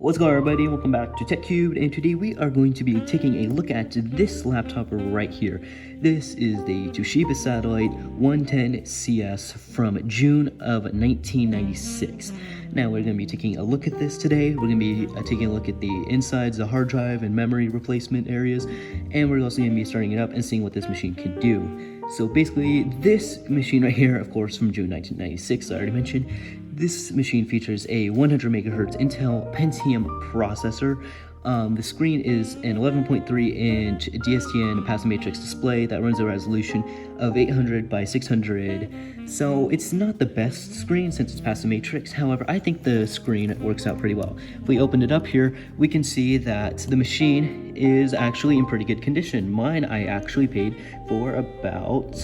What's going on, everybody? Welcome back to TechCube, and today we are going to be taking a look at this laptop right here. This is the Toshiba Satellite 110CS from June of 1996. Now we're going to be taking a look at this today. We're going to be taking a look at the insides, the hard drive and memory replacement areas, and we're also going to be starting it up and seeing what this machine can do. So basically, this machine right here, of course, from June 1996, I already mentioned, this machine features a 100 megahertz Intel Pentium processor. The screen is an 11.3-inch DSTN passive matrix display that runs a resolution of 800 by 600. So it's not the best screen since it's passive matrix. However, I think the screen works out pretty well. If we open it up here, we can see that the machine is actually in pretty good condition. Mine I actually paid for about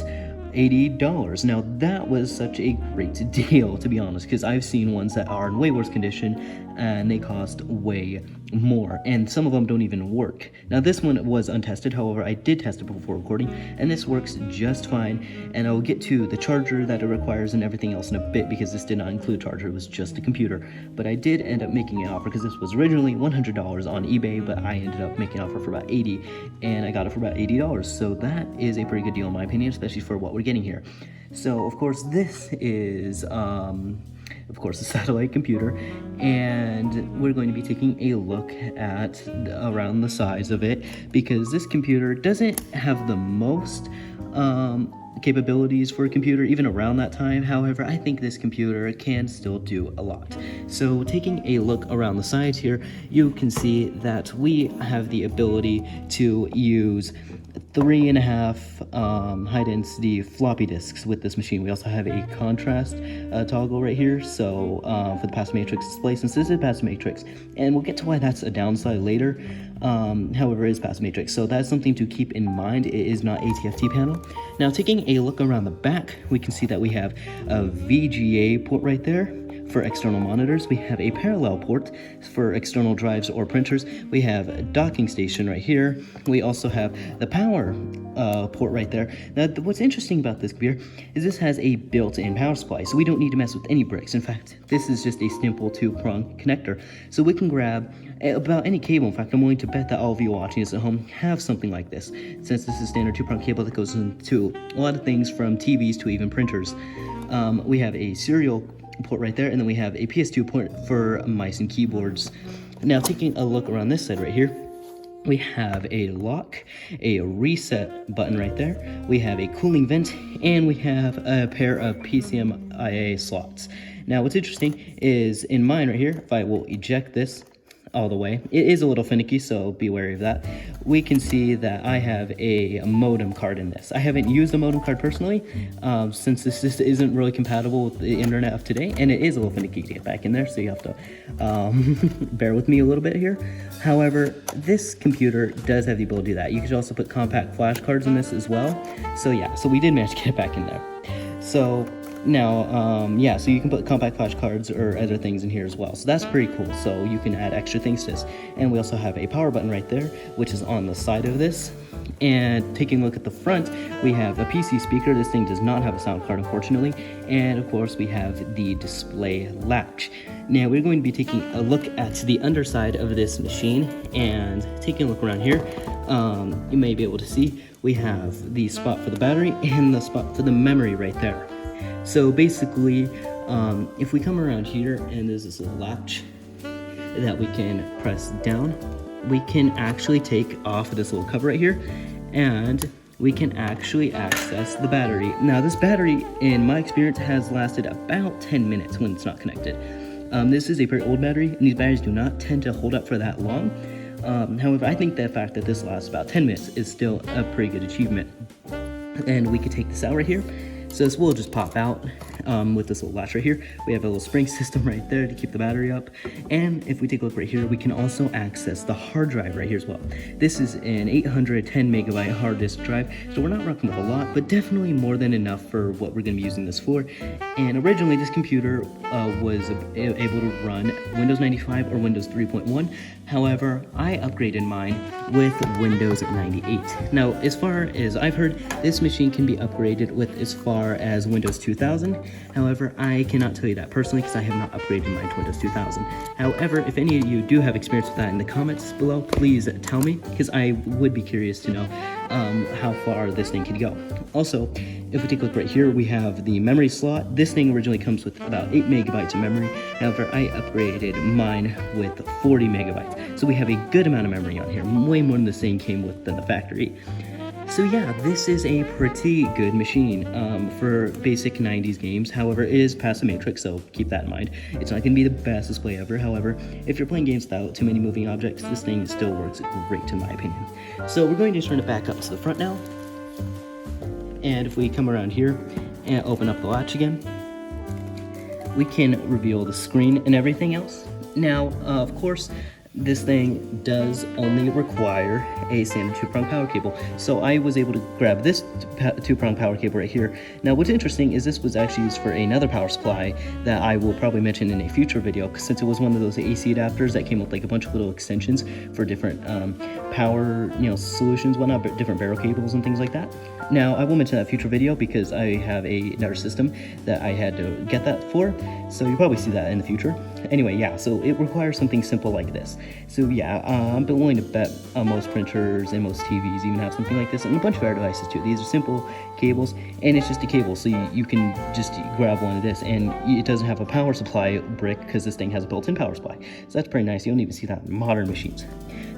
$80. Now that was such a great deal, to be honest, because I've seen ones that are in way worse condition and they cost way more, and some of them don't even work. Now this one was untested, however I did test it before recording and this works just fine, and I'll get to the charger that it requires and everything else in a bit, because this did not include charger, it was just a computer. But I did end up making an offer because this was originally $100 on eBay, but I ended up making an offer for about $80 and I got it for about $80. So that is a pretty good deal in my opinion, especially for what we're getting here. So of course this is of course a satellite computer, and we're going to be taking a look at around the size of it, because this computer doesn't have the most capabilities for a computer even around that time. However, I think this computer can still do a lot. So taking a look around the sides here, you can see that we have the ability to use 3.5 high density floppy disks with this machine. We also have a contrast toggle right here, so for the passive matrix display, since this is passive matrix, and we'll get to why that's a downside later. However, it is passive matrix, so that's something to keep in mind. It is not ATFT panel. Now taking a look around the back, we can see that we have a VGA port right there for external monitors. We have a parallel port for external drives or printers. We have a docking station right here. We also have the power port right there. Now, what's interesting about this computer is this has a built-in power supply, so we don't need to mess with any bricks. In fact, this is just a simple 2-prong connector, so we can grab about any cable. In fact, I'm willing to bet that all of you watching this at home have something like this, since this is standard 2-prong cable that goes into a lot of things from TVs to even printers. We have a serial port right there, and then we have a PS2 port for mice and keyboards. Now taking a look around this side right here, we have a lock, a reset button right there, we have a cooling vent, and we have a pair of PCMIA slots. Now what's interesting is in mine right here, if I will eject this all the way, it is a little finicky, so be wary of that. We can see that I have a modem card in this. I haven't used a modem card personally, since this just isn't really compatible with the internet of today, and it is a little finicky to get back in there, so you have to bear with me a little bit here. However, this computer does have the ability to do that. You could also put compact flash cards in this as well. So yeah, so we did manage to get it back in there. So now, yeah, so you can put compact flash cards or other things in here as well. So that's pretty cool. So you can add extra things to this. And we also have a power button right there, which is on the side of this. And taking a look at the front, we have a PC speaker. This thing does not have a sound card, unfortunately. And of course, we have the display latch. Now we're going to be taking a look at the underside of this machine and taking a look around here. You may be able to see we have the spot for the battery and the spot for the memory right there. So basically, if we come around here and there's this little latch that we can press down, we can actually take off this little cover right here, and we can actually access the battery. Now this battery, in my experience, has lasted about 10 minutes when it's not connected. This is a very old battery, and these batteries do not tend to hold up for that long. However, I think the fact that this lasts about 10 minutes is still a pretty good achievement. And we could take this out right here. So this will just pop out with this little latch right here. We have a little spring system right there to keep the battery up. And if we take a look right here, we can also access the hard drive right here as well. This is an 810 megabyte hard disk drive, so we're not rocking with a lot, but definitely more than enough for what we're going to be using this for. And originally this computer was able to run Windows 95 or Windows 3.1. However, I upgraded mine with Windows 98. Now, as far as I've heard, this machine can be upgraded with as far far as Windows 2000. However, I cannot tell you that personally because I have not upgraded mine to Windows 2000. However, if any of you do have experience with that in the comments below, please tell me, because I would be curious to know how far this thing could go. Also, if we take a look right here, we have the memory slot. This thing originally comes with about 8 megabytes of memory. However, I upgraded mine with 40 megabytes. So we have a good amount of memory on here, way more than this thing came with than the factory. So yeah, this is a pretty good machine for basic 90s games. However, it is past the Matrix, so keep that in mind. It's not going to be the best display ever. However, if you're playing games without too many moving objects, this thing still works great in my opinion. So we're going to turn it back up to the front now. And if we come around here and open up the latch again, we can reveal the screen and everything else. Now, of course, this thing does only require a standard 2-prong power cable. So I was able to grab this 2-prong power cable right here. Now what's interesting is this was actually used for another power supply that I will probably mention in a future video, since it was one of those AC adapters that came with like a bunch of little extensions for different power solutions, whatnot, different barrel cables and things like that. Now I will mention that future video because I have another system that I had to get that for, so you'll probably see that in the future. Anyway, yeah, so it requires something simple like this. So yeah, I'm willing to bet most printers and most TVs even have something like this, and a bunch of other devices too. These are simple cables, and it's just a cable, so you can just grab one of this, and it doesn't have a power supply brick because this thing has a built-in power supply. So that's pretty nice. You don't even see that in modern machines.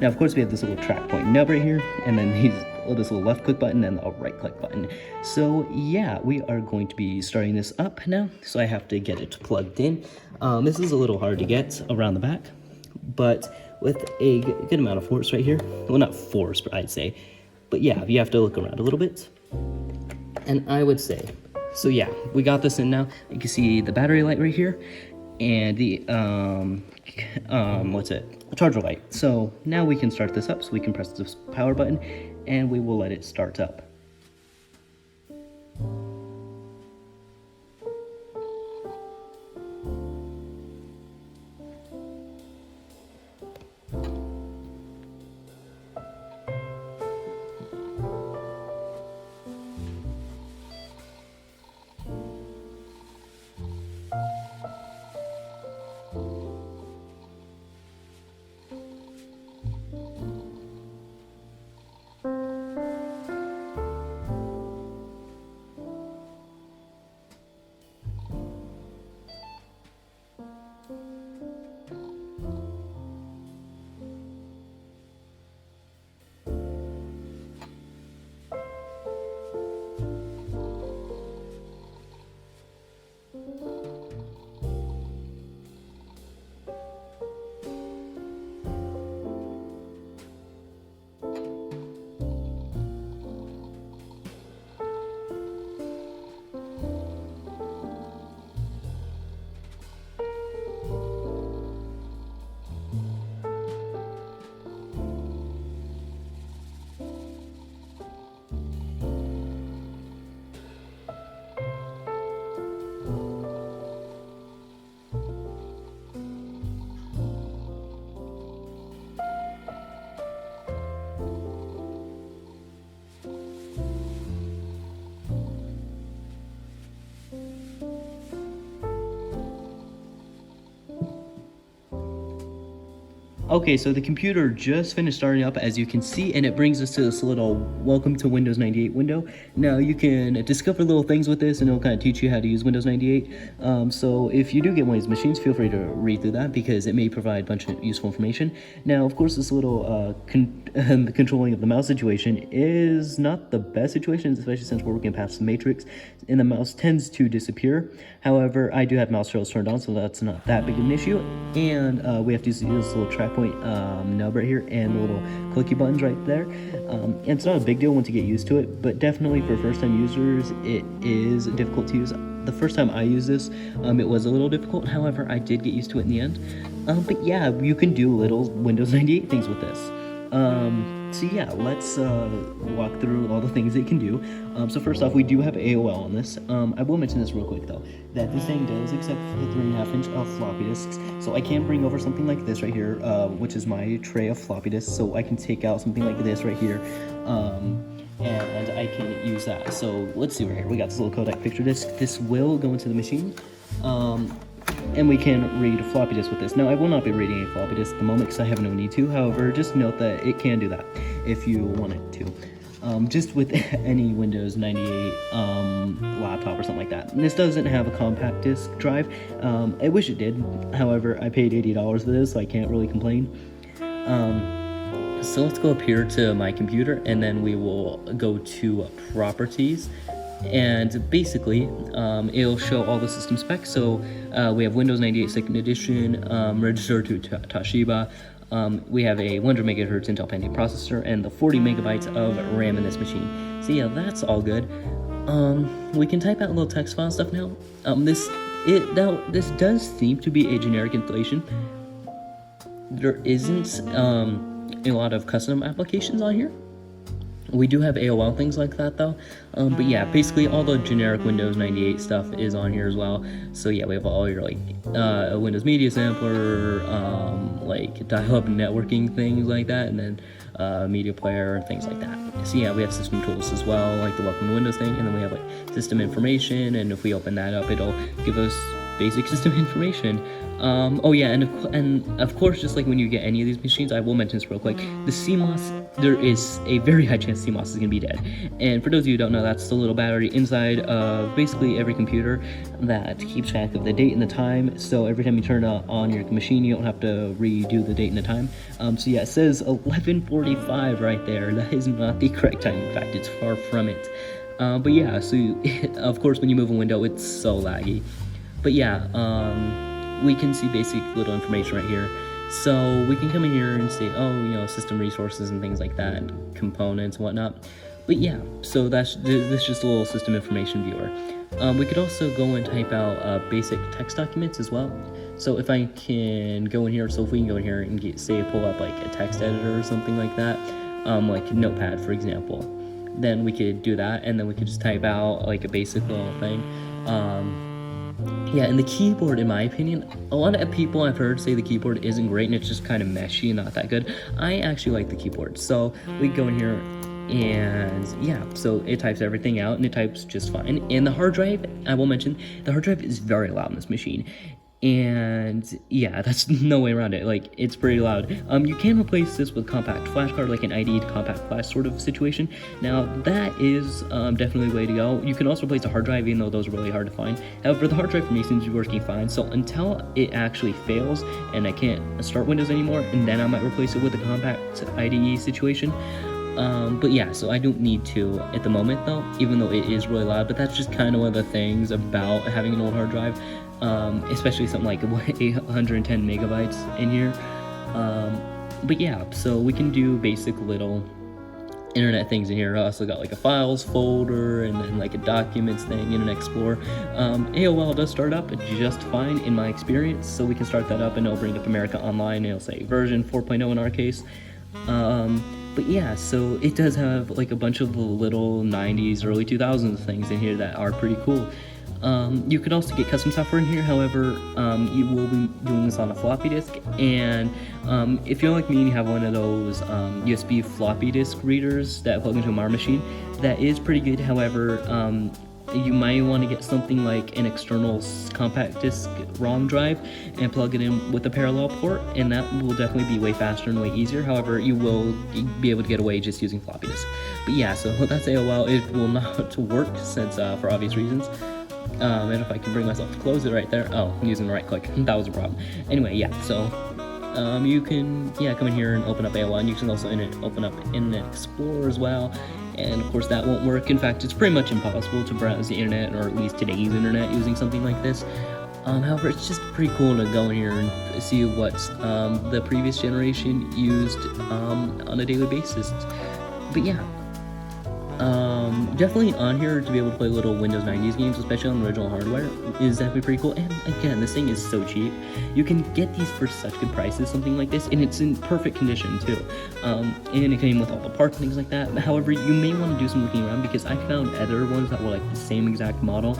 Now, of course, we have this little track point nub right here, and then this little left click button and a right click button. So yeah, we are going to be starting this up now. So I have to get it plugged in. This is a little hard to get around the back, but with a good amount of force right here. Well, not force, but I'd say. But yeah, you have to look around a little bit. And I would say, so yeah, we got this in now. You can see the battery light right here and the, charger light. So now we can start this up. So we can press this power button and we will let it start up. Okay, so the computer just finished starting up, as you can see, and it brings us to this little welcome to Windows 98 window. Now you can discover little things with this and it'll kind of teach you how to use Windows 98. So if you do get one of these machines, feel free to read through that because it may provide a bunch of useful information. Now, of course, this little the controlling of the mouse situation is not the best situation, especially since we're working past the matrix and the mouse tends to disappear. However, I do have mouse trails turned on, so that's not that big of an issue. And we have to use this little track point nub right here and the little clicky buttons right there. And it's not a big deal once you get used to it, but definitely for first-time users, it is difficult to use. The first time I used this, it was a little difficult. However, I did get used to it in the end. But yeah, you can do little Windows 98 things with this. So yeah, let's walk through all the things it can do. So first off, we do have AOL on this. I will mention this real quick though, that this thing does accept 3.5-inch floppy disks. So I can bring over something like this right here, which is my tray of floppy disks. So I can take out something like this right here. and I can use that. So let's see right here. We got this little codec picture disk. This will go into the machine. And we can read a floppy disk with this. Now, I will not be reading a floppy disk at the moment because I have no need to. However, just note that it can do that if you want it to. Just with any Windows 98 laptop or something like that. And this doesn't have a compact disk drive. I wish it did. However, I paid $80 for this, so I can't really complain. So let's go up here to my computer, and then we will go to properties. And basically, it'll show all the system specs. So we have Windows 98 2nd Edition, registered to Toshiba. We have a 100 megahertz Intel Pentium processor and the 40 megabytes of RAM in this machine. So yeah, that's all good. We can type out little text file stuff now. This does seem to be a generic installation. There isn't a lot of custom applications on here. We do have AOL things like that though, but yeah, basically all the generic Windows 98 stuff is on here as well. So yeah, we have all your like Windows Media Sampler, like dial-up networking things like that, and then media player and things like that. So yeah, we have system tools as well, like the Welcome to Windows thing, and then we have like system information, and if we open that up, it'll give us basic system information. Oh yeah, and of course, just like when you get any of these machines, I will mention this real quick, the CMOS, there is a very high chance CMOS is going to be dead. And for those of you who don't know, that's the little battery inside of basically every computer that keeps track of the date and the time. So every time you turn on your machine, you don't have to redo the date and the time. So yeah, it says 11:45 right there. That is not the correct time. In fact, it's far from it. But yeah, so of course, when you move a window, it's so laggy. But yeah, we can see basic little information right here. So we can come in here and say, oh, you know, system resources and things like that, components and whatnot. But yeah, so this is just a little system information viewer. We could also go and type out basic text documents as well. So if I can go in here, so if we can go in here and pull up like a text editor or something like that, like Notepad, for example, then we could do that, and then we could just type out like a basic little thing. Yeah, and the keyboard, in my opinion, a lot of people I've heard say the keyboard isn't great and it's just kind of meshy and not that good. I actually like the keyboard. So we go in here and yeah, so it types everything out and it types just fine. And the hard drive, I will mention, the hard drive is very loud in this machine. And yeah, that's no way around it. Like, it's pretty loud. You can replace this with compact flash card, like an ID to compact flash sort of situation. Now, that is definitely the way to go. You can also replace a hard drive, even though those are really hard to find. However, the hard drive for me seems to be working fine. So until it actually fails and I can't start Windows anymore, and then I might replace it with a compact IDE situation. But yeah, so I don't need to at the moment though, even though it is really loud. But that's just kind of one of the things about having an old hard drive. Especially something like 810 megabytes in here. But yeah, so we can do basic little internet things in here. I also got like a files folder and then like a documents thing, Internet Explorer. AOL does start up just fine in my experience, so we can start that up and it'll bring up America Online. It'll say version 4.0 in our case. But yeah, so it does have like a bunch of the little 90s, early 2000s things in here that are pretty cool. You could also get custom software in here, however, you will be doing this on a floppy disk, and if you're like me and you have one of those USB floppy disk readers that plug into a modern machine, that is pretty good. However, you might want to get something like an external compact disk ROM drive and plug it in with a parallel port, and that will definitely be way faster and way easier. However, you will be able to get away just using floppy disk. But yeah, so that's AOL. It will not work since for obvious reasons. And if I can bring myself to close it right there, oh, I'm using the right click, that was a problem. Anyway, yeah, so you can come in here and open up AOL, and you can also open up Internet Explorer as well. And of course that won't work. In fact, it's pretty much impossible to browse the internet, or at least today's internet, using something like this. However, it's just pretty cool to go in here and see what the previous generation used on a daily basis. But yeah, definitely on here to be able to play little Windows 90s games, especially on the original hardware, is definitely pretty cool. And again, this thing is so cheap. You can get these for such good prices, something like this, and it's in perfect condition too. And it came with all the parts and things like that. However, you may want to do some looking around, because I found other ones that were like the same exact model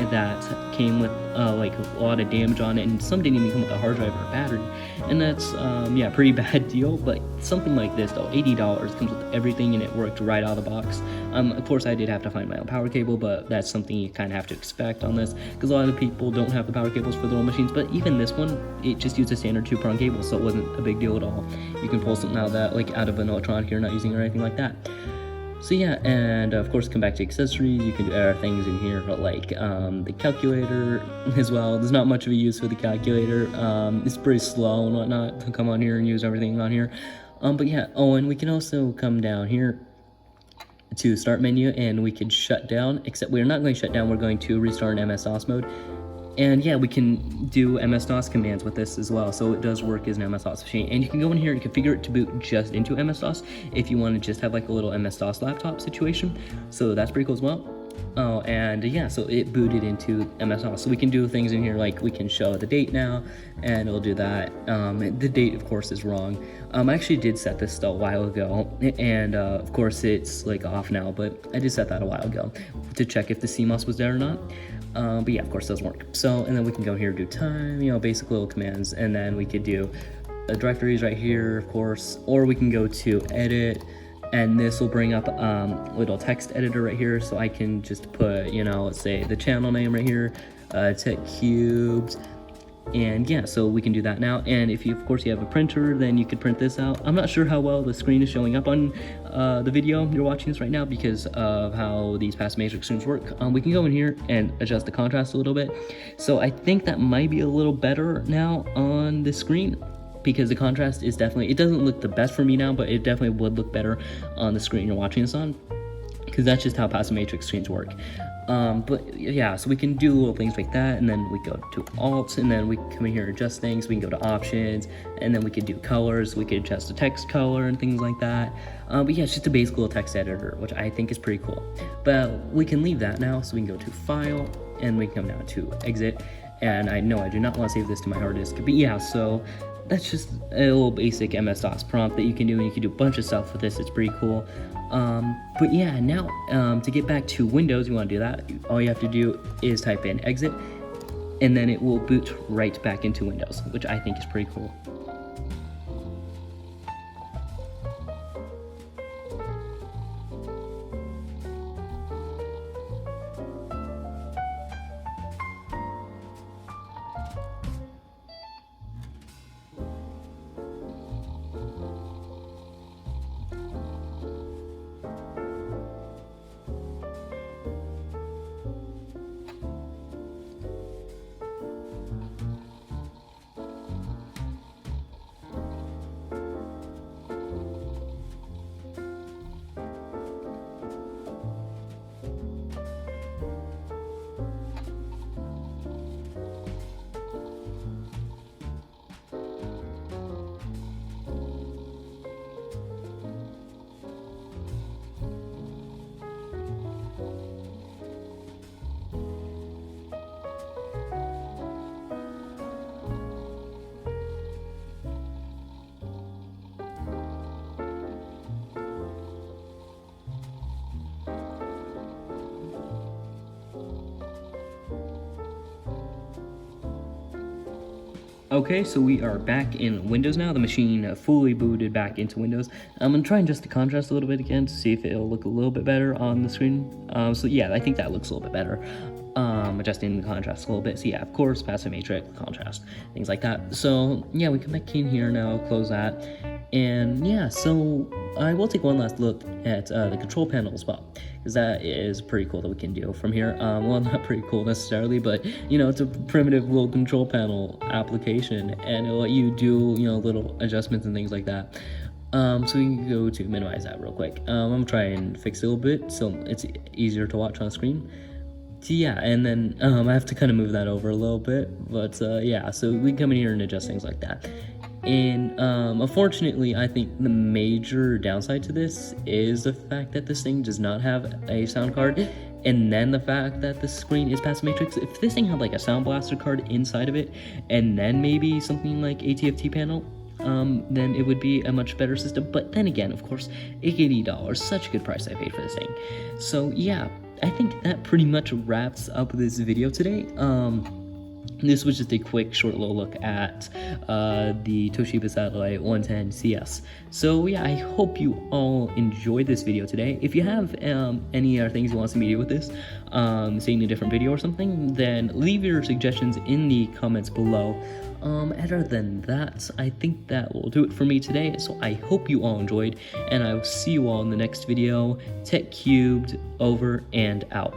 that came with like a lot of damage on it, and some didn't even come with a hard drive or a battery, and that's yeah, pretty bad deal. But something like this though, $80 comes with everything, and it worked right out of the box. Of course I did have to find my own power cable, but that's something you kind of have to expect on this, because a lot of people don't have the power cables for their own machines. But even this one, it just used a standard 2-prong cable, so it wasn't a big deal at all. You can pull something out of that, like out of an electronic you're not using or anything like that. So yeah, and of course, come back to accessories. You can do things in here, like the calculator as well. There's not much of a use for the calculator. It's pretty slow and whatnot to come on here and use everything on here. But yeah, oh, and we can also come down here to start menu, and we could shut down, except we're not going to shut down, we're going to restart in MS-DOS mode. And yeah, we can do MS-DOS commands with this as well, so it does work as an MS-DOS machine. And you can go in here and configure it to boot just into MS-DOS if you want to just have like a little MS-DOS laptop situation. So that's pretty cool as well. Oh, and yeah, so it booted into MS-DOS. So we can do things in here, like we can show the date now, and it'll do that. The date, of course, is wrong. I actually did set this a while ago, and of course it's like off now, but I did set that a while ago to check if the CMOS was there or not. But yeah, of course, it doesn't work. So, and then we can go here, do time, you know, basic little commands, and then we could do directories right here, of course, or we can go to edit, and this will bring up little text editor right here, so I can just put, you know, let's say the channel name right here, Tech Cubes, and yeah, so we can do that now. And if you, of course, you have a printer, then you could print this out. I'm not sure how well the screen is showing up on the video you're watching this right now because of how these Passive Matrix screens work. We can go in here and adjust the contrast a little bit. So I think that might be a little better now on the screen, because the contrast is definitely, it doesn't look the best for me now, but it definitely would look better on the screen you're watching this on, because that's just how Passive Matrix screens work. But yeah, so we can do little things like that, and then we go to Alt, and then we come in here and adjust things. We can go to Options, and then we can do colors. We can adjust the text color and things like that. But yeah, it's just a basic little text editor, which I think is pretty cool. But we can leave that now, so we can go to File, and we can come down to Exit. And I know I do not want to save this to my hard disk, but yeah, so that's just a little basic MS-DOS prompt that you can do, and you can do a bunch of stuff with this. It's pretty cool. But yeah, now to get back to Windows, you want to do that, all you have to do is type in exit, and then it will boot right back into Windows, which I think is pretty cool. Okay, so we are back in Windows now. The machine fully booted back into Windows. I'm gonna try and adjust the contrast a little bit again to see if it'll look a little bit better on the screen. So yeah, I think that looks a little bit better. Adjusting the contrast a little bit. So yeah, of course, Passive Matrix, contrast, things like that. So yeah, we come back in here now, close that. And yeah, so I will take one last look at the control panel as well, because that is pretty cool that we can do from here. Well, not pretty cool necessarily, but you know, it's a primitive little control panel application, and it'll let you do, you know, little adjustments and things like that. So we can go to minimize that real quick. I'm gonna try and fix it a little bit so it's easier to watch on the screen. So yeah, and then I have to kind of move that over a little bit, but yeah, so we can come in here and adjust things like that. And unfortunately, I think the major downside to this is the fact that this thing does not have a sound card, and then the fact that the screen is Passive Matrix. If this thing had like a Sound Blaster card inside of it, and then maybe something like ATFT panel, then it would be a much better system. But then again, of course, $80, such a good price I paid for this thing. So yeah, I think that pretty much wraps up this video today. This was just a quick, short little look at the Toshiba Satellite 110CS. So yeah, I hope you all enjoyed this video today. If you have any other things you want to see me do with this, seeing a different video or something, then leave your suggestions in the comments below. Other than that, I think that will do it for me today. So I hope you all enjoyed, and I will see you all in the next video. Tech Cubed, over and out.